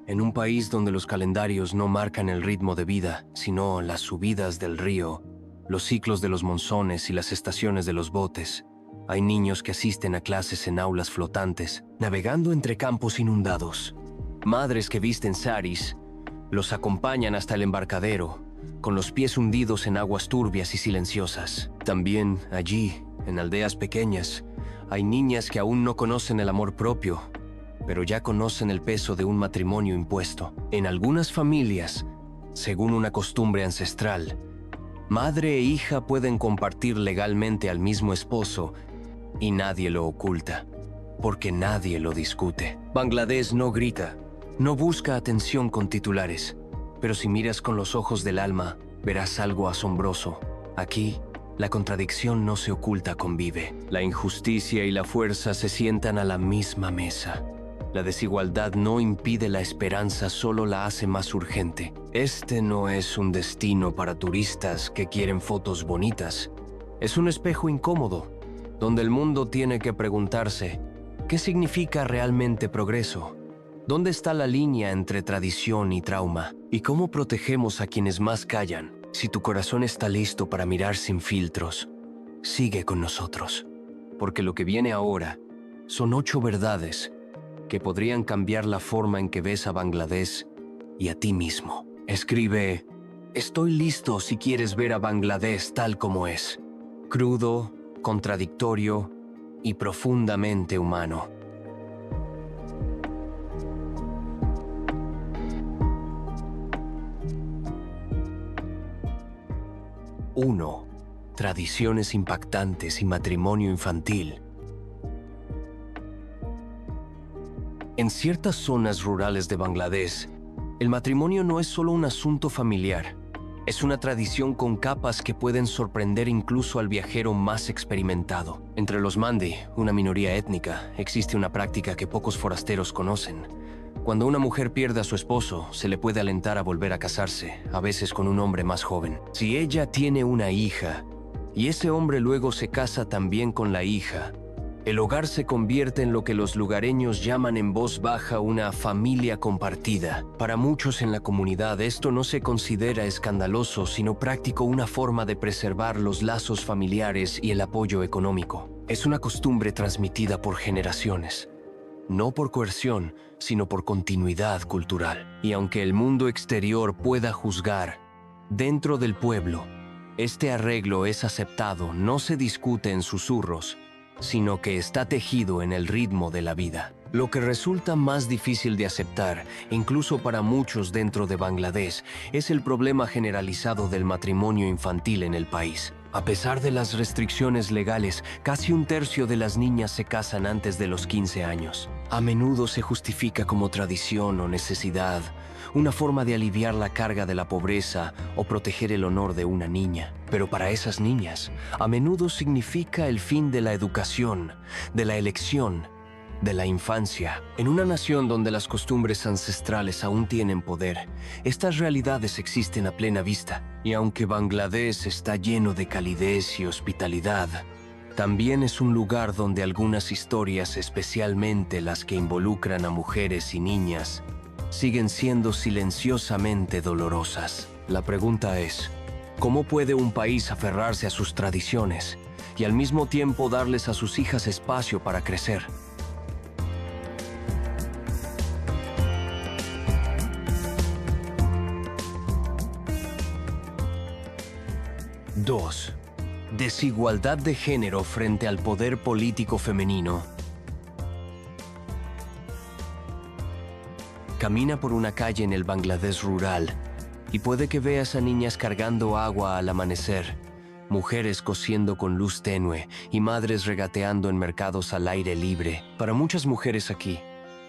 En un país donde los calendarios no marcan el ritmo de vida, sino las subidas del río, los ciclos de los monzones y las estaciones de los botes, hay niños que asisten a clases en aulas flotantes, navegando entre campos inundados. Madres que visten saris los acompañan hasta el embarcadero, con los pies hundidos en aguas turbias y silenciosas. También allí, en aldeas pequeñas, hay niñas que aún no conocen el amor propio, pero ya conocen el peso de un matrimonio impuesto. En algunas familias, según una costumbre ancestral, madre e hija pueden compartir legalmente al mismo esposo y nadie lo oculta, porque nadie lo discute. Bangladesh no grita, no busca atención con titulares, pero si miras con los ojos del alma, verás algo asombroso. Aquí, la contradicción no se oculta, convive. La injusticia y la fuerza se sientan a la misma mesa. La desigualdad no impide la esperanza, solo la hace más urgente. Este no es un destino para turistas que quieren fotos bonitas. Es un espejo incómodo, donde el mundo tiene que preguntarse, ¿qué significa realmente progreso? ¿Dónde está la línea entre tradición y trauma? ¿Y cómo protegemos a quienes más callan? Si tu corazón está listo para mirar sin filtros, sigue con nosotros, porque lo que viene ahora son 8 verdades que podrían cambiar la forma en que ves a Bangladesh y a ti mismo. Escribe: estoy listo si quieres ver a Bangladesh tal como es, crudo, contradictorio y profundamente humano. 1. Tradiciones impactantes y matrimonio infantil. En ciertas zonas rurales de Bangladesh, el matrimonio no es solo un asunto familiar. Es una tradición con capas que pueden sorprender incluso al viajero más experimentado. Entre los Mandi, una minoría étnica, existe una práctica que pocos forasteros conocen. Cuando una mujer pierde a su esposo, se le puede alentar a volver a casarse, a veces con un hombre más joven. Si ella tiene una hija, y ese hombre luego se casa también con la hija, el hogar se convierte en lo que los lugareños llaman en voz baja una familia compartida. Para muchos en la comunidad esto no se considera escandaloso, sino práctico, una forma de preservar los lazos familiares y el apoyo económico. Es una costumbre transmitida por generaciones, no por coerción, sino por continuidad cultural. Y aunque el mundo exterior pueda juzgar, dentro del pueblo, este arreglo es aceptado, no se discute en susurros, sino que está tejido en el ritmo de la vida. Lo que resulta más difícil de aceptar, incluso para muchos dentro de Bangladesh, es el problema generalizado del matrimonio infantil en el país. A pesar de las restricciones legales, casi 1/3 de las niñas se casan antes de los 15 años. A menudo se justifica como tradición o necesidad, una forma de aliviar la carga de la pobreza o proteger el honor de una niña. Pero para esas niñas, a menudo significa el fin de la educación, de la elección, de la infancia. En una nación donde las costumbres ancestrales aún tienen poder, estas realidades existen a plena vista. Y aunque Bangladesh está lleno de calidez y hospitalidad, también es un lugar donde algunas historias, especialmente las que involucran a mujeres y niñas, siguen siendo silenciosamente dolorosas. La pregunta es, ¿cómo puede un país aferrarse a sus tradiciones y al mismo tiempo darles a sus hijas espacio para crecer? Dos. Desigualdad de género frente al poder político femenino. Camina por una calle en el Bangladesh rural y puede que veas a niñas cargando agua al amanecer, mujeres cosiendo con luz tenue y madres regateando en mercados al aire libre. Para muchas mujeres aquí,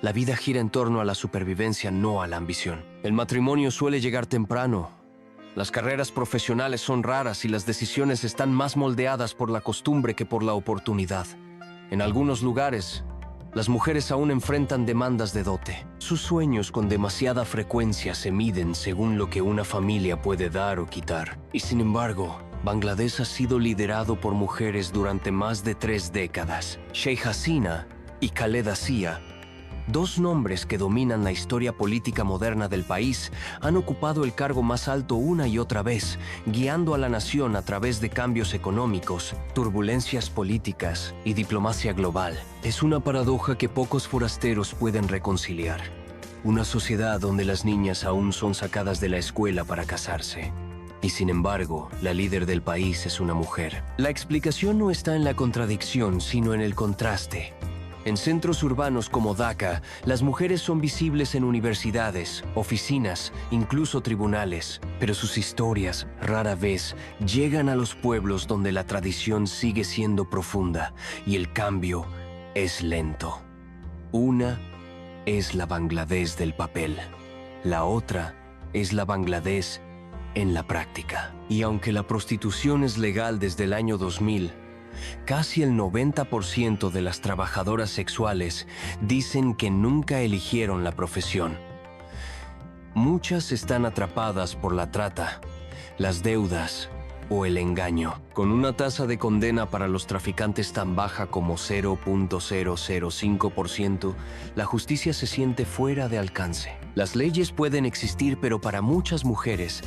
la vida gira en torno a la supervivencia, no a la ambición. El matrimonio suele llegar temprano. Las carreras profesionales son raras y las decisiones están más moldeadas por la costumbre que por la oportunidad. En algunos lugares, las mujeres aún enfrentan demandas de dote. Sus sueños con demasiada frecuencia se miden según lo que una familia puede dar o quitar. Y sin embargo, Bangladesh ha sido liderado por mujeres durante más de 3 décadas. Sheikh Hasina y Khaleda Zia Dos nombres que dominan la historia política moderna del país han ocupado el cargo más alto una y otra vez, guiando a la nación a través de cambios económicos, turbulencias políticas y diplomacia global. Es una paradoja que pocos forasteros pueden reconciliar. Una sociedad donde las niñas aún son sacadas de la escuela para casarse. Y sin embargo, la líder del país es una mujer. La explicación no está en la contradicción, sino en el contraste. En centros urbanos como Dhaka, las mujeres son visibles en universidades, oficinas, incluso tribunales, pero sus historias rara vez llegan a los pueblos donde la tradición sigue siendo profunda y el cambio es lento. Una es la Bangladesh del papel, la otra es la Bangladesh en la práctica. Y aunque la prostitución es legal desde el año 2000, casi el 90% de las trabajadoras sexuales dicen que nunca eligieron la profesión. Muchas están atrapadas por la trata, las deudas o el engaño. Con una tasa de condena para los traficantes tan baja como 0.005%, la justicia se siente fuera de alcance. Las leyes pueden existir, pero para muchas mujeres,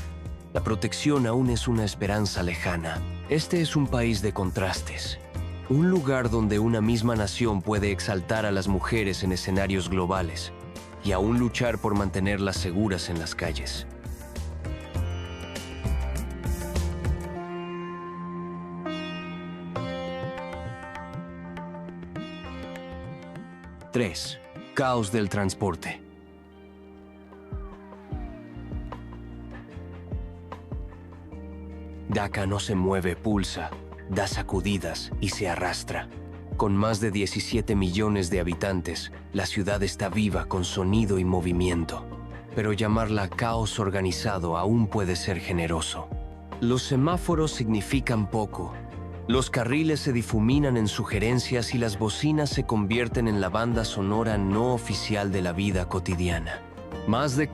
la protección aún es una esperanza lejana. Este es un país de contrastes. Un lugar donde una misma nación puede exaltar a las mujeres en escenarios globales y aún luchar por mantenerlas seguras en las calles. Tres. Caos del transporte. Dhaka no se mueve, pulsa, da sacudidas y se arrastra. Con más de 17 millones de habitantes, la ciudad está viva con sonido y movimiento. Pero llamarla caos organizado aún puede ser generoso. Los semáforos significan poco. Los carriles se difuminan en sugerencias y las bocinas se convierten en la banda sonora no oficial de la vida cotidiana. Más de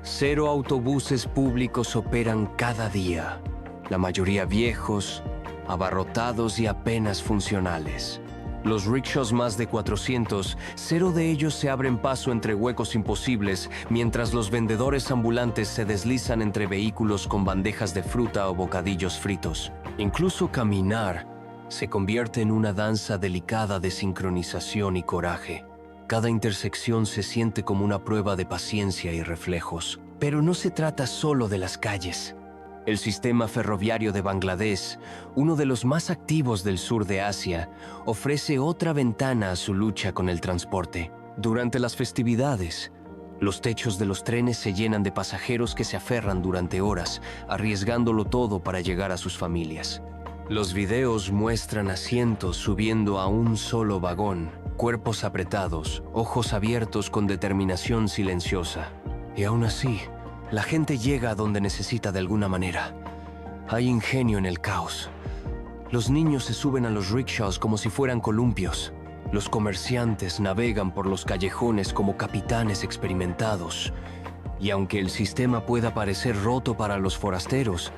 0 autobuses públicos operan cada día, la mayoría viejos, abarrotados y apenas funcionales. Los rickshaws, más de 400, 0 de ellos se abren paso entre huecos imposibles, mientras los vendedores ambulantes se deslizan entre vehículos con bandejas de fruta o bocadillos fritos. Incluso caminar se convierte en una danza delicada de sincronización y coraje. Cada intersección se siente como una prueba de paciencia y reflejos. Pero no se trata solo de las calles. El sistema ferroviario de Bangladesh, uno de los más activos del sur de Asia, ofrece otra ventana a su lucha con el transporte. Durante las festividades, los techos de los trenes se llenan de pasajeros que se aferran durante horas, arriesgándolo todo para llegar a sus familias. Los videos muestran a cientos subiendo a un solo vagón, cuerpos apretados, ojos abiertos con determinación silenciosa. Y aún así, la gente llega a donde necesita de alguna manera. Hay ingenio en el caos. Los niños se suben a los rickshaws como si fueran columpios. Los comerciantes navegan por los callejones como capitanes experimentados. Y aunque el sistema pueda parecer roto para los forasteros,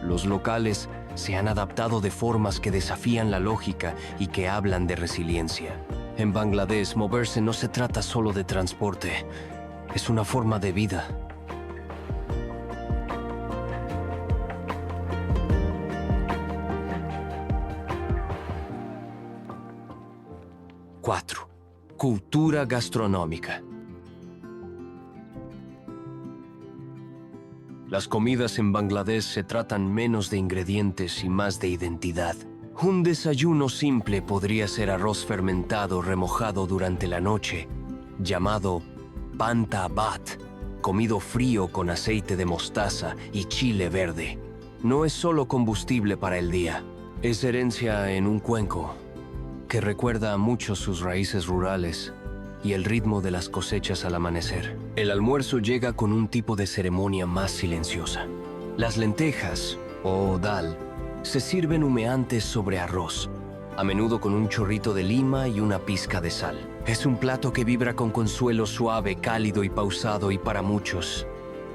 los locales se han adaptado de formas que desafían la lógica y que hablan de resiliencia. En Bangladesh, moverse no se trata solo de transporte, es una forma de vida. Cuatro. Cultura gastronómica. Las comidas en Bangladesh se tratan menos de ingredientes y más de identidad. Un desayuno simple podría ser arroz fermentado remojado durante la noche, llamado panta bhat, comido frío con aceite de mostaza y chile verde. No es solo combustible para el día, es herencia en un cuenco que recuerda a mucho sus raíces rurales y el ritmo de las cosechas al amanecer. El almuerzo llega con un tipo de ceremonia más silenciosa. Las lentejas, o dal, se sirven humeantes sobre arroz, a menudo con un chorrito de lima y una pizca de sal. Es un plato que vibra con consuelo suave, cálido y pausado, y para muchos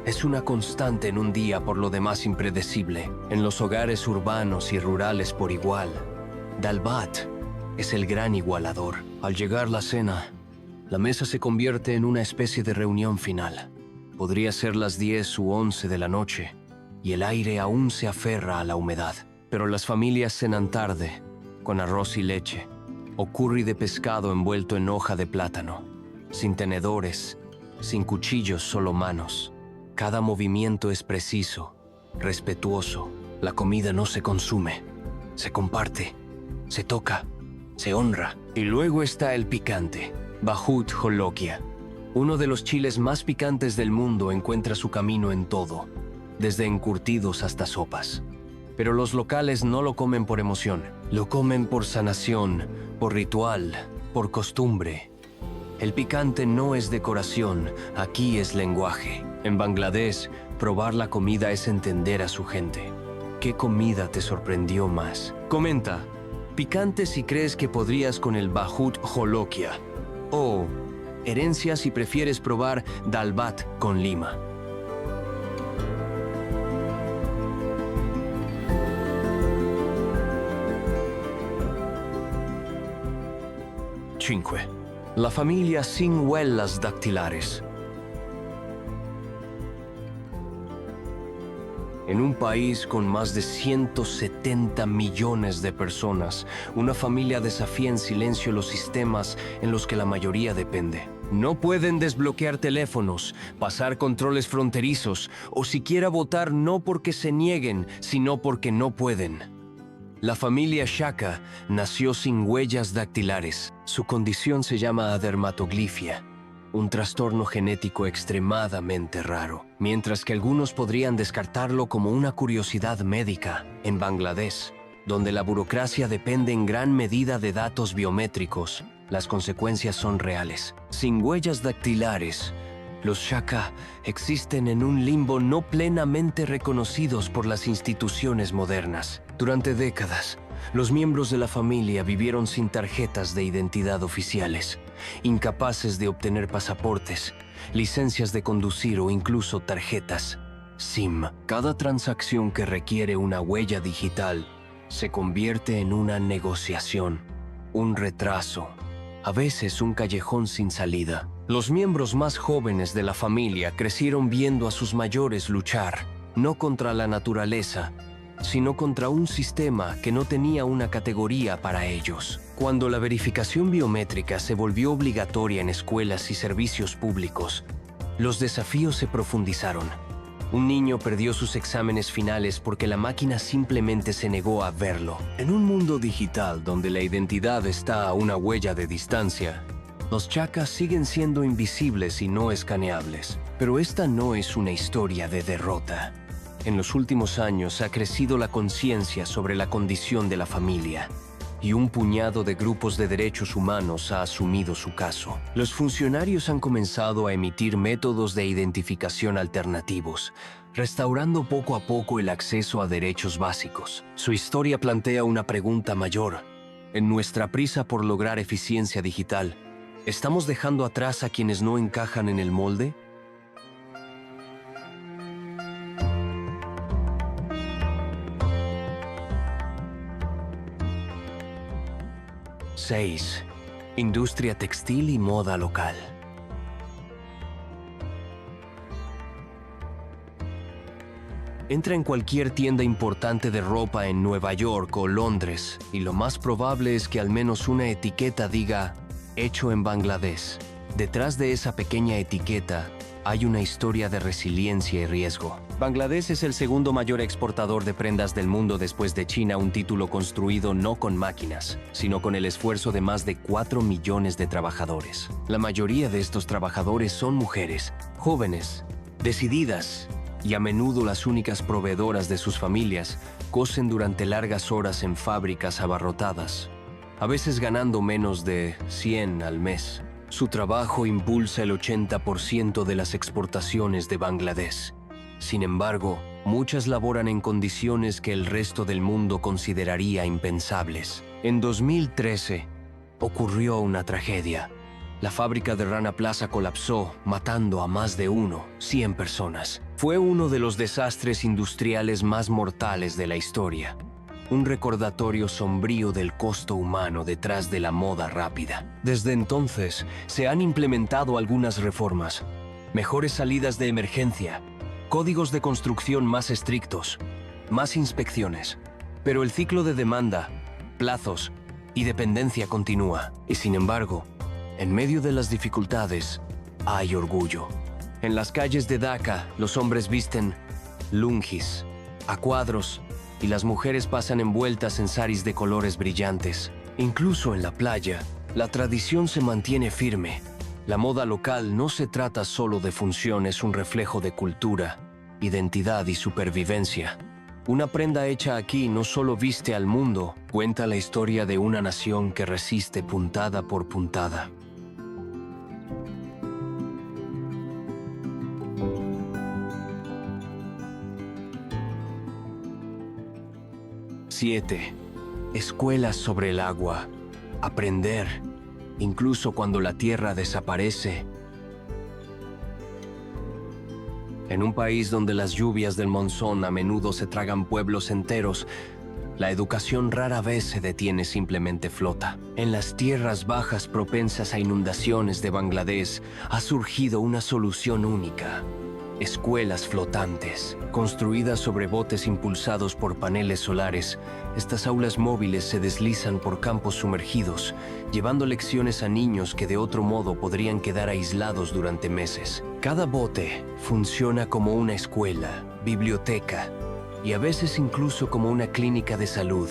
es una constante en un día por lo demás impredecible. En los hogares urbanos y rurales por igual, dal bhat es el gran igualador. Al llegar la cena, La mesa se convierte en una especie de reunión final. Podría ser las 10 u 11 de la noche, y el aire aún se aferra a la humedad. Pero las familias cenan tarde, con arroz y leche, o curry de pescado envuelto en hoja de plátano, sin tenedores, sin cuchillos, solo manos. Cada movimiento es preciso, respetuoso. La comida no se consume, se comparte, se toca, se honra. Y luego está el picante, Bahut Jolokia. Uno de los chiles más picantes del mundo encuentra su camino en todo, desde encurtidos hasta sopas. Pero los locales no lo comen por emoción, lo comen por sanación, por ritual, por costumbre. El picante no es decoración, aquí es lenguaje. En Bangladesh, probar la comida es entender a su gente. ¿Qué comida te sorprendió más? Comenta, picante si crees que podrías con el Bahut Jolokia. O herencia si prefieres probar dal bhat con lima. Cinque. La familia sin huellas dactilares. En un país con más de 170 millones de personas, una familia desafía en silencio los sistemas en los que la mayoría depende. No pueden desbloquear teléfonos, pasar controles fronterizos o siquiera votar, no porque se nieguen, sino porque no pueden. La familia Shaka nació sin huellas dactilares. Su condición se llama adermatoglifia, un trastorno genético extremadamente raro. Mientras que algunos podrían descartarlo como una curiosidad médica, en Bangladesh, donde la burocracia depende en gran medida de datos biométricos, las consecuencias son reales. Sin huellas dactilares, los Shaka existen en un limbo no plenamente reconocidos por las instituciones modernas. Durante décadas, los miembros de la familia vivieron sin tarjetas de identidad oficiales, incapaces de obtener pasaportes, licencias de conducir o incluso tarjetas SIM. Cada transacción que requiere una huella digital se convierte en una negociación, un retraso, a veces un callejón sin salida. Los miembros más jóvenes de la familia crecieron viendo a sus mayores luchar, no contra la naturaleza, sino contra un sistema que no tenía una categoría para ellos. Cuando la verificación biométrica se volvió obligatoria en escuelas y servicios públicos, los desafíos se profundizaron. Un niño perdió sus exámenes finales porque la máquina simplemente se negó a verlo. En un mundo digital donde la identidad está a una huella de distancia, los Chakas siguen siendo invisibles y no escaneables. Pero esta no es una historia de derrota. En los últimos años ha crecido la conciencia sobre la condición de la familia, y un puñado de grupos de derechos humanos ha asumido su caso. Los funcionarios han comenzado a emitir métodos de identificación alternativos, restaurando poco a poco el acceso a derechos básicos. Su historia plantea una pregunta mayor. En nuestra prisa por lograr eficiencia digital, ¿estamos dejando atrás a quienes no encajan en el molde? Seis. Industria textil y moda local. Entra en cualquier tienda importante de ropa en Nueva York o Londres y lo más probable es que al menos una etiqueta diga «Hecho en Bangladesh». Detrás de esa pequeña etiqueta hay una historia de resiliencia y riesgo. Bangladesh es el segundo mayor exportador de prendas del mundo después de China, un título construido no con máquinas, sino con el esfuerzo de más de 4 millones de trabajadores. La mayoría de estos trabajadores son mujeres, jóvenes, decididas, y a menudo las únicas proveedoras de sus familias. Cosen durante largas horas en fábricas abarrotadas, a veces ganando menos de 100 al mes. Su trabajo impulsa el 80% de las exportaciones de Bangladesh. Sin embargo, muchas laboran en condiciones que el resto del mundo consideraría impensables. En 2013, ocurrió una tragedia. La fábrica de Rana Plaza colapsó, matando a más de 100 personas. Fue uno de los desastres industriales más mortales de la historia. un recordatorio sombrío del costo humano detrás de la moda rápida. Desde entonces, se han implementado algunas reformas, mejores salidas de emergencia, códigos de construcción más estrictos, más inspecciones. Pero el ciclo de demanda, plazos y dependencia continúa. Y sin embargo, en medio de las dificultades, hay orgullo. En las calles de Dhaka, los hombres visten lungis, a cuadros, y las mujeres pasan envueltas en saris de colores brillantes. Incluso en la playa, la tradición se mantiene firme. La moda local no se trata solo de función, es un reflejo de cultura, identidad y supervivencia. Una prenda hecha aquí no solo viste al mundo, cuenta la historia de una nación que resiste puntada por puntada. Siete. Escuelas sobre el agua. Aprender, incluso cuando la tierra desaparece. En un país donde las lluvias del monzón a menudo se tragan pueblos enteros, la educación rara vez se detiene, simplemente flota. En las tierras bajas propensas a inundaciones de Bangladesh ha surgido una solución única. Escuelas flotantes, construidas sobre botes impulsados por paneles solares. Estas aulas móviles se deslizan por campos sumergidos, llevando lecciones a niños que de otro modo podrían quedar aislados durante meses. Cada bote funciona como una escuela, biblioteca y a veces incluso como una clínica de salud.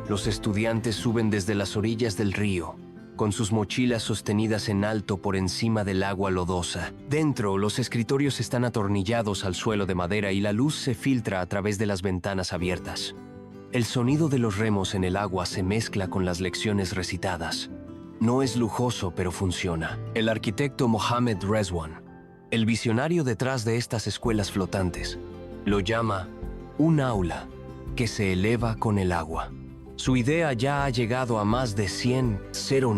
Los estudiantes suben desde las orillas del río, con sus mochilas sostenidas en alto por encima del agua lodosa. Dentro, los escritorios están atornillados al suelo de madera y la luz se filtra a través de las ventanas abiertas. El sonido de los remos en el agua se mezcla con las lecciones recitadas. No es lujoso, pero funciona. El arquitecto Mohammed Rezwan, el visionario detrás de estas escuelas flotantes, lo llama un aula que se eleva con el agua. Su idea ya ha llegado a más de 100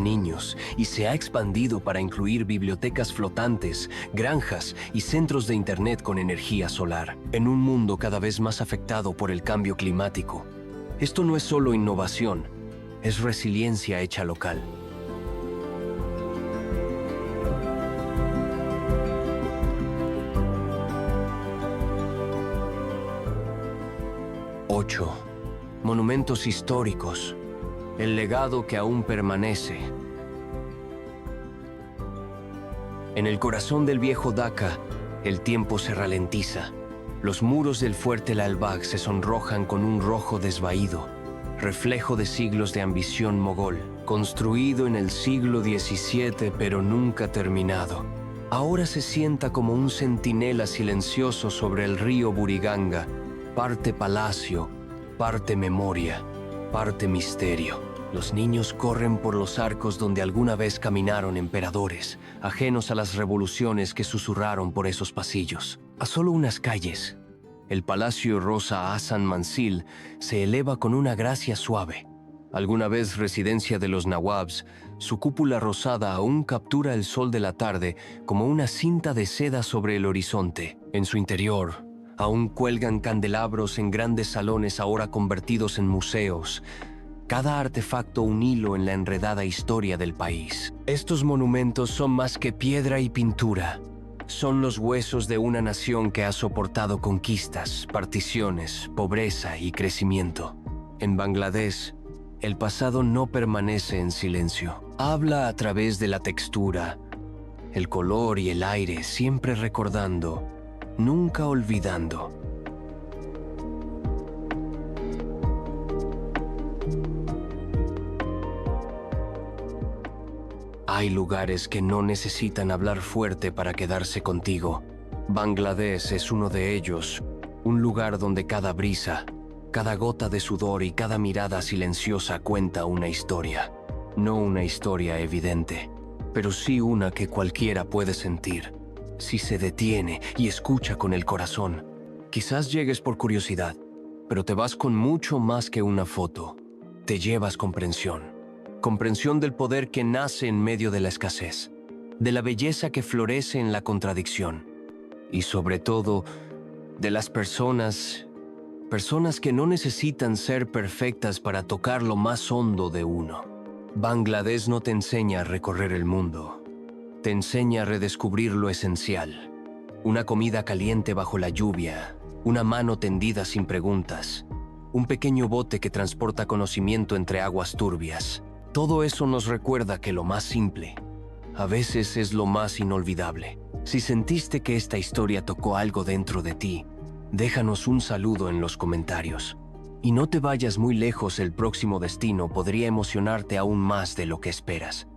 niños y se ha expandido para incluir bibliotecas flotantes, granjas y centros de internet con energía solar. En un mundo cada vez más afectado por el cambio climático, esto no es solo innovación, es resiliencia hecha local. Ocho. Monumentos históricos, el legado que aún permanece. En el corazón del viejo Dhaka, el tiempo se ralentiza. Los muros del fuerte Lal Bagh se sonrojan con un rojo desvaído, reflejo de siglos de ambición mogol, construido en el siglo XVII pero nunca terminado. Ahora se sienta como un centinela silencioso sobre el río Buriganga, parte palacio, parte memoria, parte misterio. Los niños corren por los arcos donde alguna vez caminaron emperadores, ajenos a las revoluciones que susurraron por esos pasillos. A solo unas calles, el Palacio Rosa Hassan Mansil se eleva con una gracia suave. Alguna vez residencia de los Nawabs, su cúpula rosada aún captura el sol de la tarde como una cinta de seda sobre el horizonte. En su interior, aún cuelgan candelabros en grandes salones ahora convertidos en museos. Cada artefacto un hilo en la enredada historia del país. Estos monumentos son más que piedra y pintura. Son los huesos de una nación que ha soportado conquistas, particiones, pobreza y crecimiento. En Bangladesh, el pasado no permanece en silencio. Habla a través de la textura, el color y el aire, siempre recordando, nunca olvidando. Hay lugares que no necesitan hablar fuerte para quedarse contigo. Bangladesh es uno de ellos, un lugar donde cada brisa, cada gota de sudor y cada mirada silenciosa cuenta una historia. No una historia evidente, pero sí una que cualquiera puede sentir. Si se detiene y escucha con el corazón, quizás llegues por curiosidad, pero te vas con mucho más que una foto. Te llevas comprensión. Comprensión del poder que nace en medio de la escasez, de la belleza que florece en la contradicción y sobre todo de las personas Personas que no necesitan ser perfectas para tocar lo más hondo de uno. Bangladesh no te enseña a recorrer el mundo. Te enseña a redescubrir lo esencial. Una comida caliente bajo la lluvia, una mano tendida sin preguntas, un pequeño bote que transporta conocimiento entre aguas turbias. Todo eso nos recuerda que lo más simple, a veces es lo más inolvidable. Si sentiste que esta historia tocó algo dentro de ti, déjanos un saludo en los comentarios. Y no te vayas muy lejos, el próximo destino podría emocionarte aún más de lo que esperas.